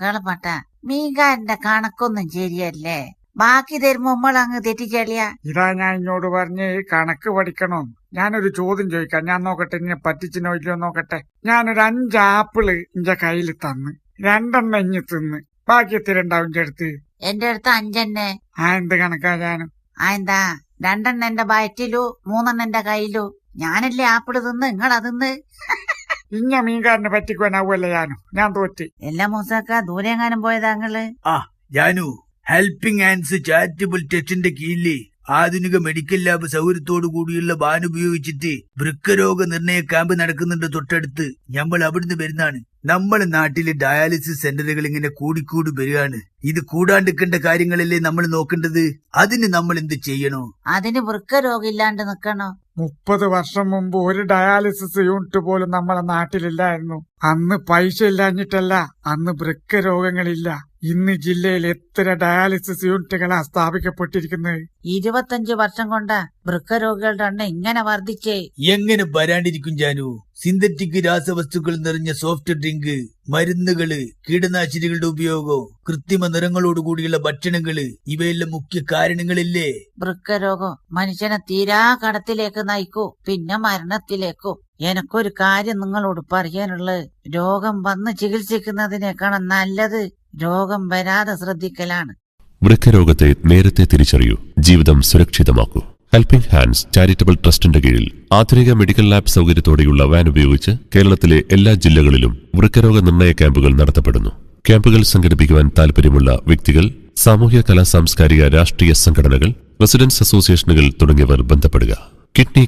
കേളപ്പാട്ട മീൻകാരന്റെ കണക്കൊന്നും ശരിയല്ലേ? ബാക്കി തരുമ്പോ നമ്മളങ്ങ് തെറ്റിച്ചേളിയ. ഇതാ ഞാൻ ഇന്നോട് പറഞ്ഞ് കണക്ക് പഠിക്കണോ. ഞാനൊരു ചോദ്യം ചോദിക്കാം, ഞാൻ നോക്കട്ടെ ഇന്നെ പറ്റിച്ചിനോ ഇല്ലയോ നോക്കട്ടെ. ഞാനൊരു 5 ആപ്പിള് ഇന്റെ കയ്യിൽ തന്ന് 2 ഇഞ്ഞ് തിന്ന്, ബാക്കി എത്ര ഉണ്ടാവും ഇന്റെ അടുത്ത്? എന്റെ അടുത്ത് 5 തന്നെ. എന്ത് കണക്കാ ഞാനും? എന്താ 2 എന്റെ വയറ്റിലു 3 എന്റെ കയ്യിലു. ഞാനല്ലേ ആപ്പിള് തിന്ന്, നിങ്ങളാ തിന്ന്. ഇഞ്ഞ മീൻകാരനെ പറ്റിക്കുവാനാവൂല്ലേ ഞാനും? ഞാൻ തോറ്റി. എല്ലാ മൂസക്ക ദൂരെ എങ്ങാനും പോയതാ നിങ്ങള്? ജാനു, ഹെൽപ്പിംഗ് ഹാൻഡ്സ് ചാരിറ്റബിൾ ട്രസ്റ്റിന്റെ കീഴില് ആധുനിക മെഡിക്കൽ ലാബ് സൗകര്യത്തോടു കൂടിയുള്ള വാൻ ഉപയോഗിച്ചിട്ട് വൃക്കരോഗ നിർണയ ക്യാമ്പ് നടക്കുന്നുണ്ട് തൊട്ടടുത്ത്. നമ്മൾ അവിടുന്ന് വരുന്നതാണ്. നമ്മളെ നാട്ടില് ഡയാലിസിസ് സെന്ററുകൾ ഇങ്ങനെ കൂടിക്കൂടി വരികയാണ്. ഇത് കൂടാണ്ടിരിക്കേണ്ട കാര്യങ്ങളല്ലേ നമ്മൾ നോക്കേണ്ടത്. അതിന് നമ്മൾ എന്ത് ചെയ്യണോ? അതിന് വൃക്കരോഗം ഇല്ലാണ്ട് നിക്കണോ? 30 വർഷം മുമ്പ് ഒരു ഡയാലിസിസ് യൂണിറ്റ് പോലും നമ്മളെ നാട്ടിലില്ലായിരുന്നു. അന്ന് പൈസ ഇല്ലാഞ്ഞിട്ടല്ല, അന്ന് വൃക്ക രോഗങ്ങളില്ല. ഇന്ന് ജില്ലയിൽ എത്ര ഡയാലിസിസ് യൂണിറ്റുകളാ സ്ഥാപിക്കപ്പെട്ടിരിക്കുന്നത്? 25 വർഷം കൊണ്ടാ വൃക്കരോഗികളുടെ എണ്ണം ഇങ്ങനെ വർദ്ധിച്ചേ. എങ്ങനെ വരാണ്ടിരിക്കും ജാനു? സിന്തറ്റിക് രാസവസ്തുക്കൾ നിറഞ്ഞ സോഫ്റ്റ് ഡ്രിങ്ക്, മരുന്നുകള്, കീടനാശിനികളുടെ ഉപയോഗം, കൃത്രിമ നിറങ്ങളോടുകൂടിയുള്ള ഭക്ഷണങ്ങള്, ഇവയെല്ലാം മുഖ്യ കാരണങ്ങളില്ലേ? വൃക്കരോഗം മനുഷ്യനെ തീരാ കടത്തിലേക്ക് നയിക്കൂ, പിന്നെ മരണത്തിലേക്കും. എനക്കൊരു കാര്യം നിങ്ങളോട് പറയാനുള്ളത്, രോഗം വന്ന് ചികിത്സിക്കുന്നതിനേക്കാളും നല്ലത് രോഗം വരാതെ ശ്രദ്ധിക്കലാണ്. വൃക്കരോഗത്തെ നേരത്തെ തിരിച്ചറിയൂ, ജീവിതം സുരക്ഷിതമാക്കൂ. ഹെൽപ്പിംഗ് ഹാൻഡ്സ് ചാരിറ്റബിൾ ട്രസ്റ്റിന്റെ കീഴിൽ ആധുനിക മെഡിക്കൽ ലാബ് സൗകര്യത്തോടെയുള്ള വാൻ ഉപയോഗിച്ച് കേരളത്തിലെ എല്ലാ ജില്ലകളിലും വൃക്കരോഗ നിർണയ ക്യാമ്പുകൾ നടത്തപ്പെടുന്നു. ക്യാമ്പുകൾ സംഘടിപ്പിക്കുവാൻ താൽപര്യമുള്ള വ്യക്തികൾ, സാമൂഹ്യ കലാ സാംസ്കാരിക രാഷ്ട്രീയ സംഘടനകൾ, റെസിഡൻസ് അസോസിയേഷനുകൾ തുടങ്ങിയവർ ബന്ധപ്പെടുക. കിഡ്നി